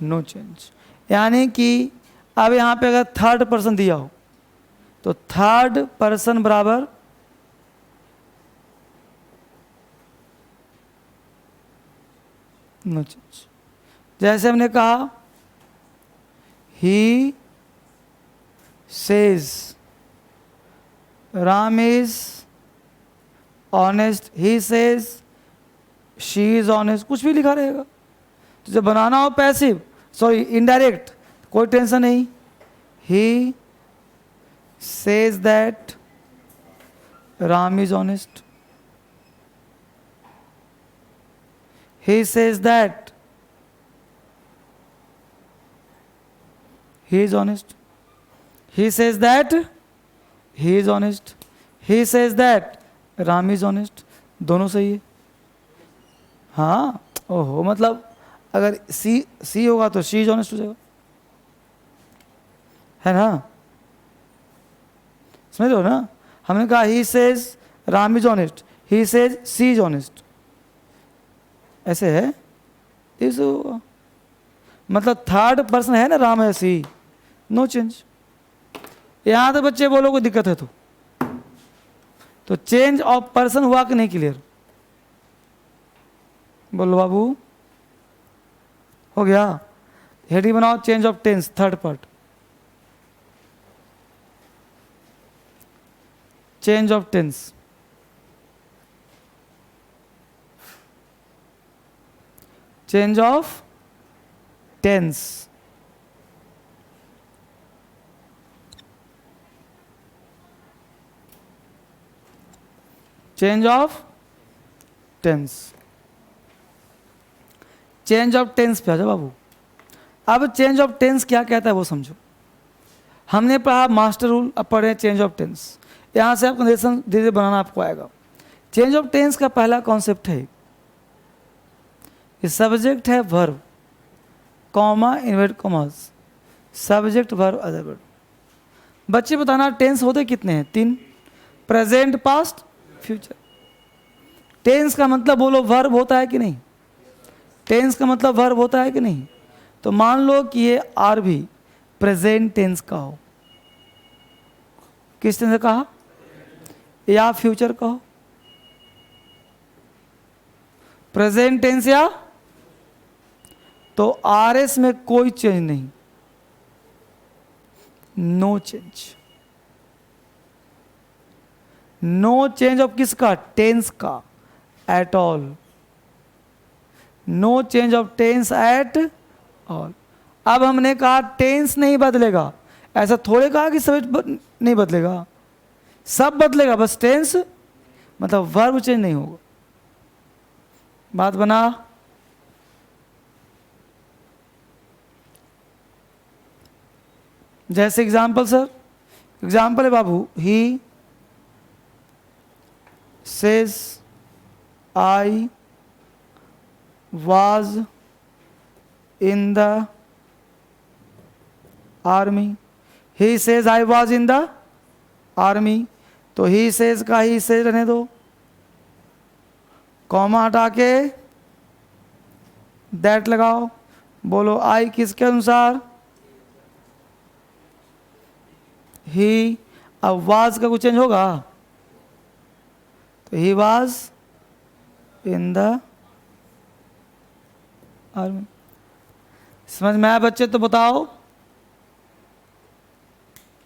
नो चेंज। यानी कि अब यहाँ पे अगर थर्ड पर्सन दिया हो तो थर्ड पर्सन बराबर नो चेंज। जैसे हमने कहा he says Ram is honest, he says she is honest, कुछ भी लिखा रहेगा। तो जब बनाना हो पैसिव, सॉरी इनडायरेक्ट, कोई टेंशन नहीं। He says that Ram is honest, he says that he is honest, he says that he is honest, he says that Ram is honest, दोनों सही है। हाँ, ओहो, मतलब अगर सी होगा तो शी इज ऑनेस्ट हो जाएगा, है ना? समझ लो ना? हमने कहा he says Ram is honest, he says she is honest, ऐसे है। इस मतलब थर्ड पर्सन है ना, राम है सी, नो चेंज। यहां तक बच्चे बोलो कोई दिक्कत है तो चेंज ऑफ पर्सन हुआ कि नहीं क्लियर? बोलो बाबू, हो गया? हेडिंग बनाओ change of tense, third part, change of tense. Change of tense, change of tense, change of tense पे आ जाओ बाबू। अब चेंज ऑफ टेंस क्या कहता है वो समझो। हमने पढ़ा मास्टर रूल, अब पढ़े चेंज ऑफ टेंस। यहां से आपको लेसन धीरे धीरे बनाना आपको आएगा। चेंज ऑफ टेंस का पहला कॉन्सेप्ट है, सब्जेक्ट है verb, comma invert commas, subject verb other verb. बच्चे बताना टेंस होते कितने हैं? 3, प्रेजेंट, पास्ट, फ्यूचर। टेंस का मतलब बोलो वर्ब होता है कि नहीं? टेंस का मतलब वर्ब होता है कि नहीं? तो मान लो कि ये आर भी प्रेजेंट टेंस का हो, किस टेंस का? या फ्यूचर का हो? प्रेजेंट टेंस या, तो आर एस में कोई चेंज नहीं, no change. No change of किसका? टेंस का, at all. No change of tense at all. अब हमने कहा टेंस नहीं बदलेगा, ऐसा थोड़े कहा कि सब नहीं बदलेगा, सब बदलेगा, बस टेंस मतलब वर्ब चेंज नहीं होगा। बात बना? जैसे एग्जाम्पल सर, एग्जाम्पल है बाबू, he says I was in the army. He says I was in the army, तो ही सेज का ही सेज रहने दो, कॉमा हटा के दैट लगाओ। बोलो आई किसके अनुसार? ही। अब वाज का कुछ चेंज होगा? तो he was in the army. समझ में आया बच्चे? तो बताओ,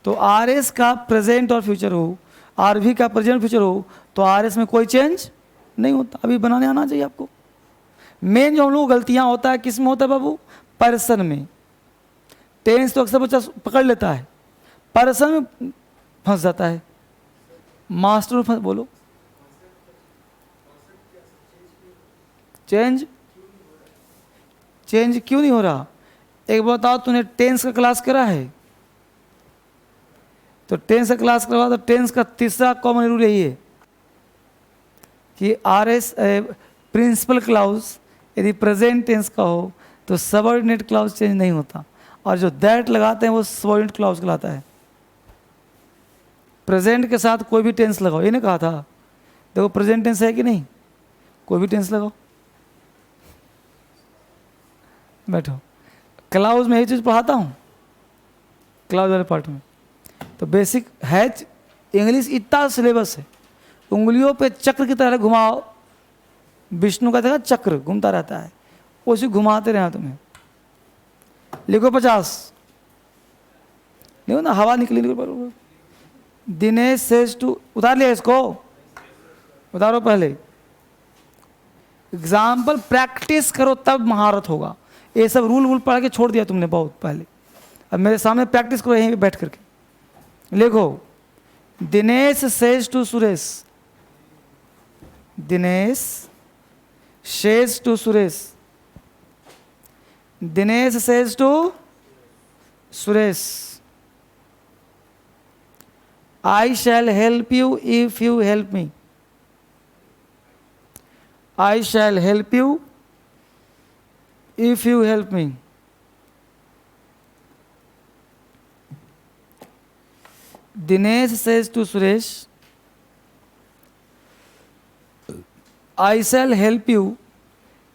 तो आर एस का प्रेजेंट और फ्यूचर हो, आर वी का प्रेजेंट फ्यूचर हो, तो आर एस में कोई चेंज नहीं होता। अभी बनाने आना चाहिए आपको। मेन जो हम लोग गलतियां होता है किस में होता है बाबू? पर्सन में। टेंस तो अक्सर बच्चा पकड़ लेता है, पर्सन में फंस जाता है, मास्टर में फंस। बोलो चेंज क्यों नहीं हो रहा? एक बात बताओ, तूने टेंस का क्लास करा है? तो टेंस का क्लास करवा, तो टेंस का तीसरा कॉमन रूल यही है कि आर एस प्रिंसिपल क्लाउज यदि प्रेजेंट टेंस का हो तो सबऑर्डिनेट क्लाउज चेंज नहीं होता, और जो दैट लगाते हैं वो सबऑर्डिनेट क्लाउज कहलाता है। प्रेजेंट के साथ कोई भी टेंस लगाओ, ये नहीं कहा था? देखो प्रेजेंट टेंस है कि नहीं, कोई भी टेंस लगाओ। बैठो, क्लाउज में यही चीज़ पढ़ाता हूँ, क्लाउज वाले पार्ट में। तो बेसिक है इंग्लिश, इतना सिलेबस है, उंगलियों पे चक्र की तरह घुमाओ। विष्णु का देखा चक्र घूमता रहता है, उसी घुमाते रहना तुम्हें। लिखो 50, लिखो ना, हवा निकली निकल। दिनेश सेज टू, उतार लिया इसको, उतारो पहले। एग्जाम्पल प्रैक्टिस करो तब महारत होगा। ये सब रूल पढ़ के छोड़ दिया तुमने बहुत पहले, अब मेरे सामने प्रैक्टिस करो यहीं पे बैठ करके। लिखो, Dinesh says to Suresh, Dinesh says to Suresh, Dinesh says to Suresh, I shall help you if you help me. I shall help you if you help me. Dinesh says to Suresh, I shall help you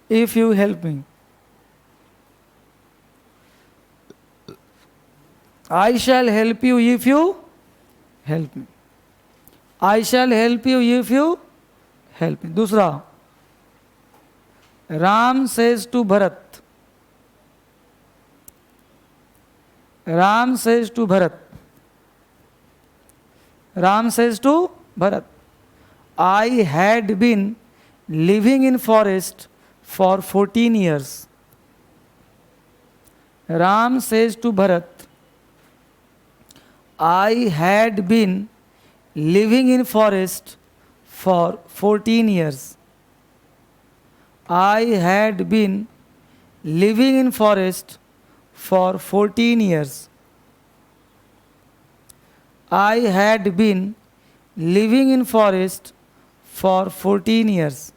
if you help me. I shall help you if you help me. I shall help you if you help me. दूसरा, Ram says to Bharat, Ram says to Bharat, Ram says to Bharat, I had been living in forest for 14 years. Ram says to Bharat, I had been living in forest for 14 years. I had been living in forest for 14 years. I had been living in forest for 14 years.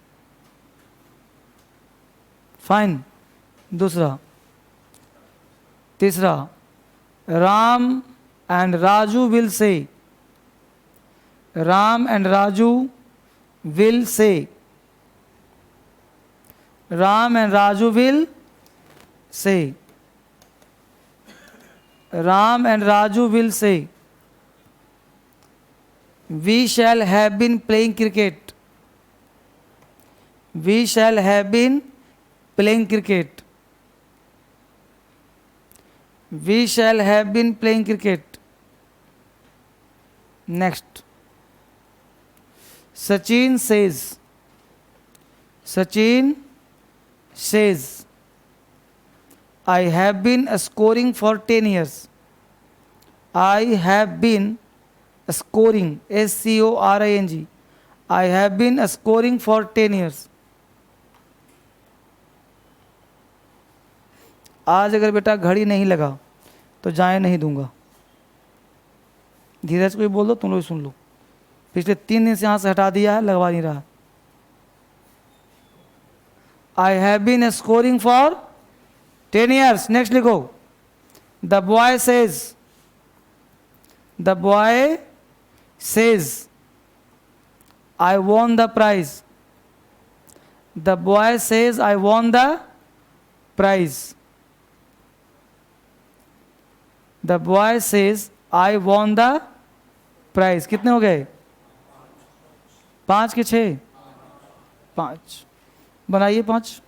Fine. दूसरा, तीसरा, Ram and Raju will say, Ram and Raju will say, Ram and Raju will say, Ram and Raju will say, we shall have been playing cricket. We shall have been playing cricket. We shall have been playing cricket. Next, Sachin says, Sachin says, I have been scoring for 10 years. I have been scoring, S-C-O-R-I-N-G. I have been scoring for 10 years. आज अगर बेटा घड़ी नहीं लगा तो जाए नहीं दूंगा। धीरज को भी बोल दो, तुम लोग सुन लो। पिछले 3 दिन से यहाँ से हटा दिया है, लगवा नहीं रहा। I have been scoring for 10 years. Next लिखो, the boy says, the boy says, I won the prize. The boy says, I won the prize. The boy says, I won the prize. कितने हो गए? 5 के 6? 5 बनाइए। 5,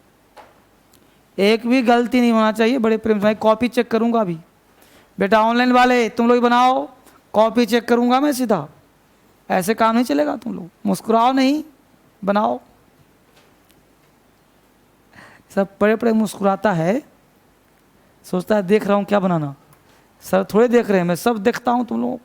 एक भी गलती नहीं होना चाहिए। बड़े प्रेम से कॉपी चेक करूंगा अभी। बेटा ऑनलाइन वाले तुम लोग बनाओ, कॉपी चेक करूंगा मैं सीधा। ऐसे काम नहीं चलेगा, तुम लोग मुस्कुराओ नहीं, बनाओ। सब पड़े पड़े मुस्कुराता है, सोचता है देख रहा हूँ क्या बनाना। सर थोड़े देख रहे हैं, मैं सब देखता हूँ तुम लोग।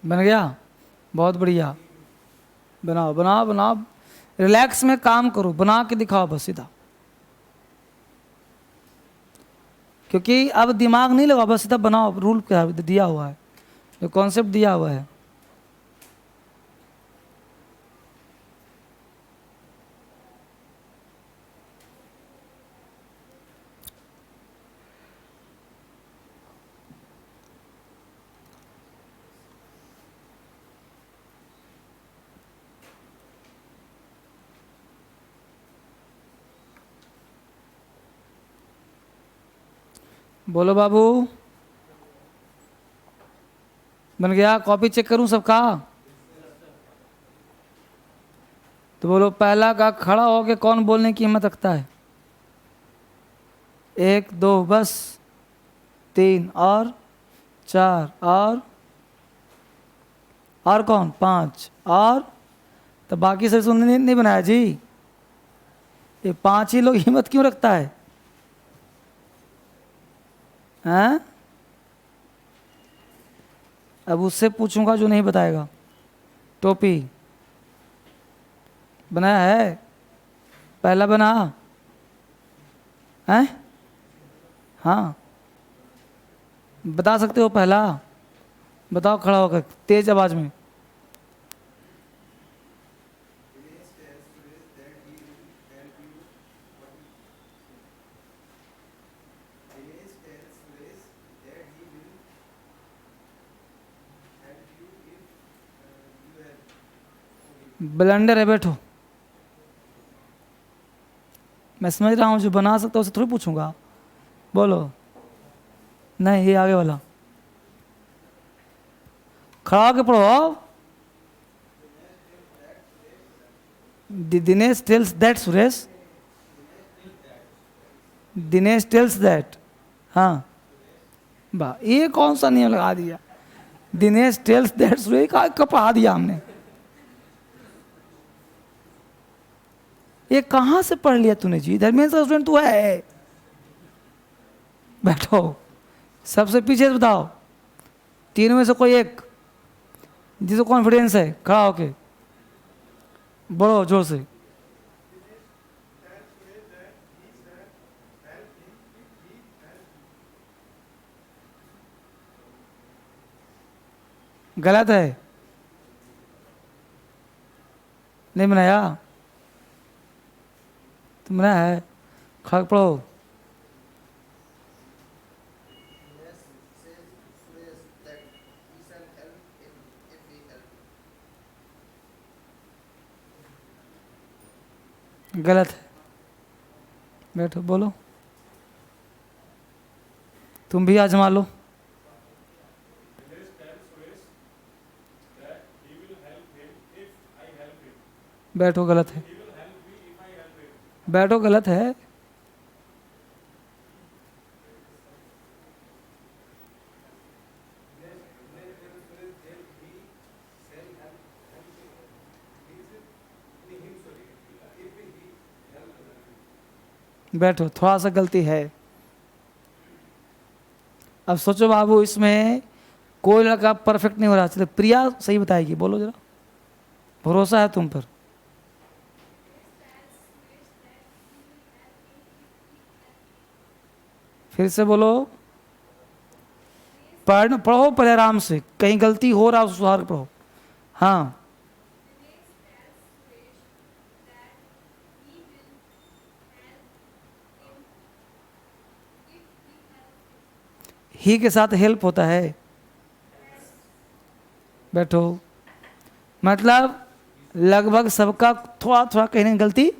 बन गया, बहुत बढ़िया। बनाओ बनाओ बनाओ, रिलैक्स में काम करो, बना के दिखाओ बस सीधा। क्योंकि अब दिमाग नहीं लगा, बस सीधा बनाओ। रूल क्या दिया हुआ है, जो कॉन्सेप्ट दिया हुआ है। बोलो बाबू, बन गया? कॉपी चेक करूं सबका? तो बोलो, पहला का खड़ा होके कौन बोलने की हिम्मत रखता है? 1 2 बस, 3 और 4 और कौन? 5 और? तो बाकी से सुनने नहीं बनाया जी। ये 5 ही लोग हिम्मत क्यों रखता है? हैं? अब उससे पूछूंगा जो नहीं बताएगा। टोपी बनाया है? पहला बना है? हाँ, बता सकते हो पहला? बताओ खड़ा होकर तेज आवाज में। ब्लेंडर है, बैठो। मैं समझ रहा हूँ, जो बना सकता हूँ उससे थोड़ी पूछूंगा। बोलो। नहीं, ये आगे वाला। खड़ा होके पढ़ो। Dinesh tells that Suresh, Dinesh tells that. हाँ, वाह, ये कौन सा नियम लगा दिया? दिनेश टेल्स दैट सुरेश का पढ़ा दिया हमने। ये कहाँ से पढ़ लिया तूने जी? धर्मेंद्र का स्टूडेंट तू है। बैठो, सबसे पीछे से बताओ, तीनों में से कोई एक जिसे कॉन्फिडेंस है, खड़ा होके बोलो जोर से। गलत है। नहीं बनाया? तुम बनाया है? खड़ पढ़ो। गलत है। बैठो बोलो। तुम भी आजमा लो। बैठो, गलत है। बैठो, गलत है। बैठो, थोड़ा सा गलती है। अब सोचो बाबू, इसमें कोई लड़का परफेक्ट नहीं हो रहा। चलो प्रिया सही बताएगी, बोलो जरा, भरोसा है तुम पर। फिर से बोलो। पढ़ो पढ़े आराम से, कहीं गलती हो रहा हो सुधार पढ़ो। हाँ, ही के साथ हेल्प होता है। बैठो, मतलब लगभग सबका थोड़ा थोड़ा कहीं ना गलती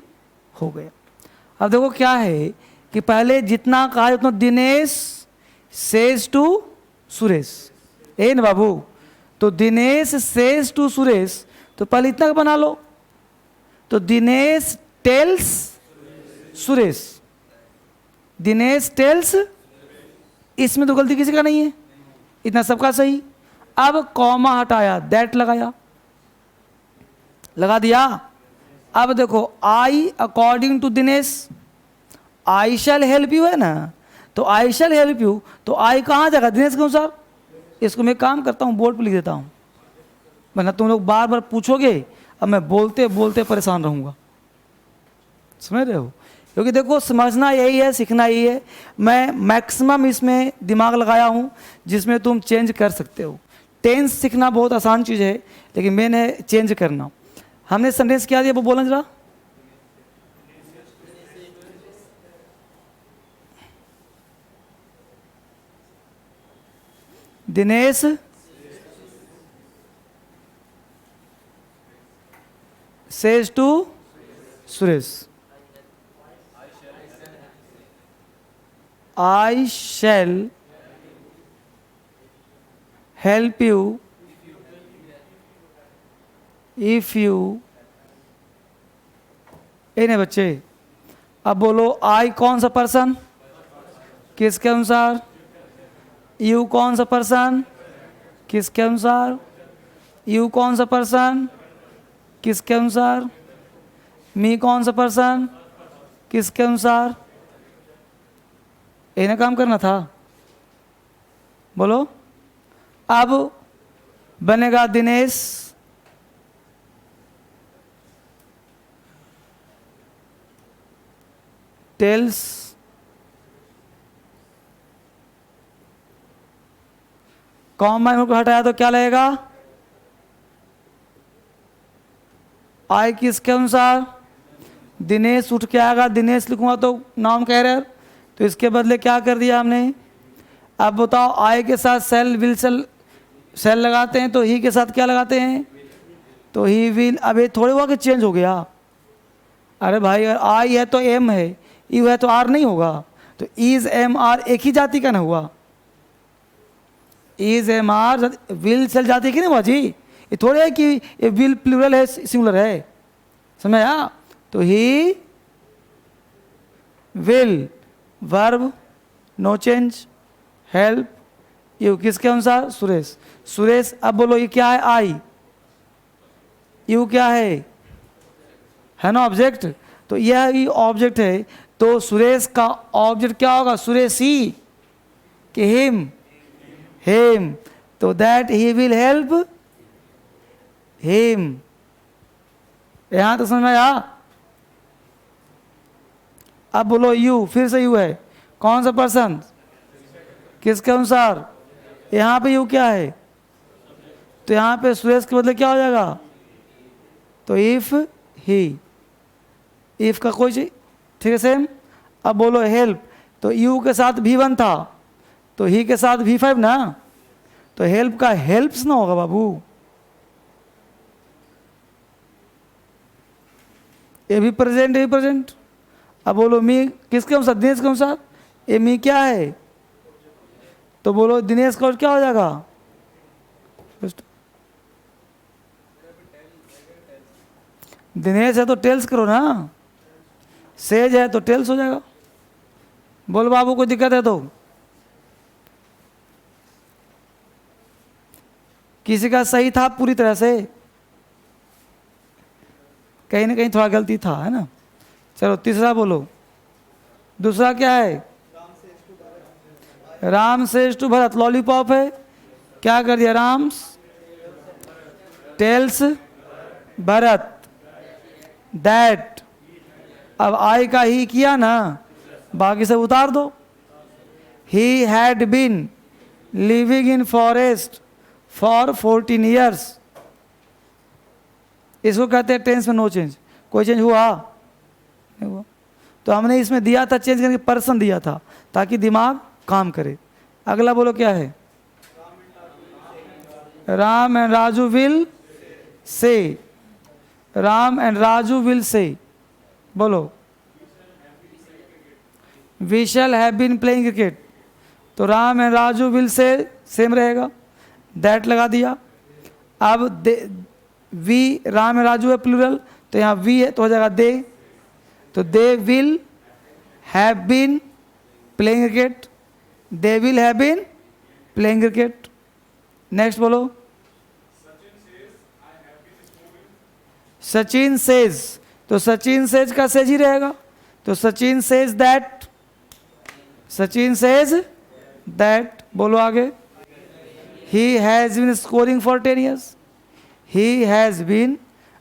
हो गया। अब देखो क्या है कि पहले जितना कहा उतना दिनेश सेज टू सुरेश, ए ना बाबू। तो दिनेश सेज टू सुरेश, तो पहले इतना बना लो। तो दिनेश टेल्स सुरेश, दिनेश टेल्स, इसमें तो गलती किसी का नहीं है, इतना सबका सही। अब कॉमा हटाया, दैट लगाया, लगा दिया। अब देखो, I according to Dinesh, I shall help you है ना, तो आई शैल हेल्प यू, तो आई कहाँ जाएगा? दिनेश के अनुसार। इसको मैं काम करता हूँ, बोर्ड पर लिख देता हूँ, वरना तुम लोग बार बार पूछोगे, अब मैं बोलते बोलते परेशान रहूँगा। समझ रहे हो? क्योंकि देखो, समझना यही है, सीखना यही है। मैं मैक्सिमम इसमें दिमाग लगाया हूँ, जिसमें तुम चेंज कर सकते हो। टेंस सीखना बहुत आसान चीज़ है, लेकिन मैंने चेंज करना। हमने सेंटेंस क्या दिया, वो बोलना जरा। Dinesh says to Suresh, I shall help you if you, ए नहीं बच्चे। अब बोलो, आई कौन सा पर्सन, किसके अनुसार? यू कौन सा पर्सन, किसके अनुसार? यू कौन सा पर्सन, किसके अनुसार? मी कौन सा पर्सन, किसके अनुसार? इन्हें काम करना था। बोलो। अब बनेगा दिनेश टेल्स कॉमा को हटाया तो क्या लगेगा? आई किसके अनुसार? दिनेश उठ के आएगा, दिनेश लिखूंगा तो नाम कह रहे, तो इसके बदले क्या कर दिया हमने? अब बताओ, आई के साथ सेल विल सेल लगाते हैं, तो ही के साथ क्या लगाते हैं? तो ही विल। अब ये थोड़े हुआ कि चेंज हो गया। अरे भाई, अगर आई है तो एम है, यू है तो आर नहीं होगा। तो इज एम आर एक ही जाति का ना हुआ। Is am are will shall जाति की नहीं हुआ जी। ये थोड़े है कि ये विल प्लूरल है सिंगुलर है, समझ आया? तो he will verb no change, help you किसके अनुसार? सुरेश। सुरेश। अब बोलो, ये क्या है? आई। यू क्या है ना ऑब्जेक्ट, तो यह ही ऑब्जेक्ट है। तो सुरेश का ऑब्जेक्ट क्या होगा? सुरेशी कि हिम, हिम। तो that he will help him. यहां तो समझ में आया? अब बोलो, यू, फिर से यू है, कौन सा पर्सन, किसके अनुसार? यहां पे यू क्या है? तो यहां पे सुरेश के बदले क्या हो जाएगा? तो इफ ही, इफ का कोई चीज, ठीक है सेम। अब बोलो हेल्प, तो यू के साथ V1 था, तो ही के साथ V5 ना, तो हेल्प का हेल्प्स ना होगा बाबू, ये भी प्रेजेंट, ये भी प्रेजेंट। अब बोलो मी किसके अनुसार, दिनेश के अनुसार, ये मी क्या है, तो बोलो दिनेश का क्या हो जाएगा, दिनेश है तो टेल्स करो ना, सेज है तो टेल्स हो जाएगा। बोल बाबू कोई दिक्कत है तो, किसी का सही था पूरी तरह से, कहीं ना कहीं थोड़ा गलती था, है ना। चलो तीसरा बोलो, दूसरा क्या है, Ram says to Bharat, lollipop है, क्या कर दिया, राम्स टेल्स भरत दैट, अब आई का ही किया ना, बाकी सब उतार दो। He had been living in forest for 14 years, इसको कहते हैं टेंस में नो चेंज, कोई चेंज हुआ नहीं हुआ, तो हमने इसमें दिया था चेंज करके पर्सन दिया था ताकि दिमाग काम करे। अगला बोलो क्या है, राम एंड राजू विल से, Ram and Raju will say, बोलो we shall have been playing cricket, तो Ram and Raju will say same रहेगा, दैट लगा दिया। अब वी, राम एंड राजू है प्लूरल, तो यहाँ वी है तो हो जाएगा दे, तो they will have been playing cricket, they will have been playing cricket. Next बोलो, सचिन सेज, तो सचिन सेज का सेज ही रहेगा, तो Sachin says that, Sachin says that. बोलो आगे, he has been scoring for 10 years, he has been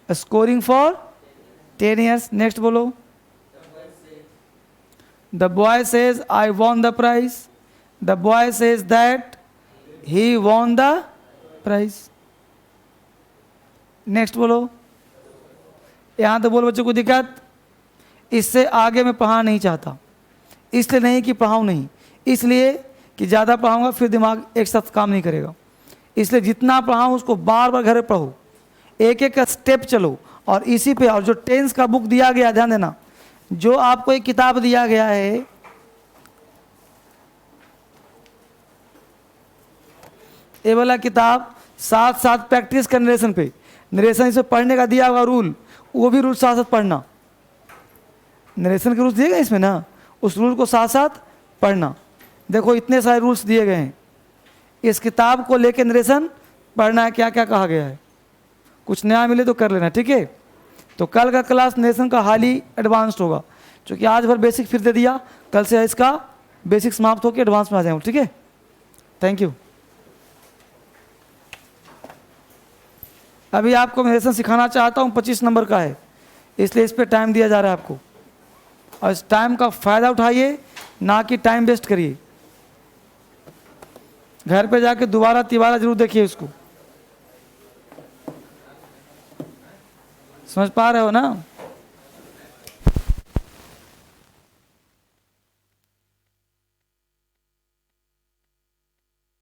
scoring for 10 years. Next बोलो, the boy says I won the prize, the boy says that he won the prize. Next बोलो, यहाँ तो बोलो बच्चों को दिक्कत, इससे आगे मैं पढ़ाना नहीं चाहता, इसलिए नहीं कि पढ़ाऊँ नहीं, इसलिए कि ज़्यादा पढ़ाऊँगा फिर दिमाग एक साथ काम नहीं करेगा, इसलिए जितना पढ़ाऊँ उसको बार बार घर पे पढ़ो, एक एक का स्टेप चलो और इसी पे। और जो टेंस का बुक दिया गया, ध्यान देना, जो आपको एक किताब दिया गया है, ये वाला किताब साथ साथ प्रैक्टिस का नरेशन पे, नरेशन इसे पढ़ने का दिया हुआ रूल, वो भी रूल साथ साथ पढ़ना, नरेशन के रूल्स दिए गए इसमें ना, उस रूल को साथ साथ पढ़ना। देखो इतने सारे रूल्स दिए गए हैं, इस किताब को लेके नरेशन पढ़ना है, क्या क्या कहा गया है, कुछ नया मिले तो कर लेना, ठीक है। तो कल का क्लास नरेशन का हाली एडवांस्ड होगा, क्योंकि आज भर बेसिक फिर दे दिया, कल से इसका बेसिक समाप्त होकर एडवांस में आ जाएंगे, ठीक है। Thank you. अभी आपको मैं नरेशन सिखाना चाहता हूँ, 25 नंबर का है, इसलिए इस पर टाइम दिया जा रहा है आपको, और इस टाइम का फ़ायदा उठाइए, ना कि टाइम वेस्ट करिए। घर पे जाके दोबारा तिबारा जरूर देखिए इसको, समझ पा रहे हो ना।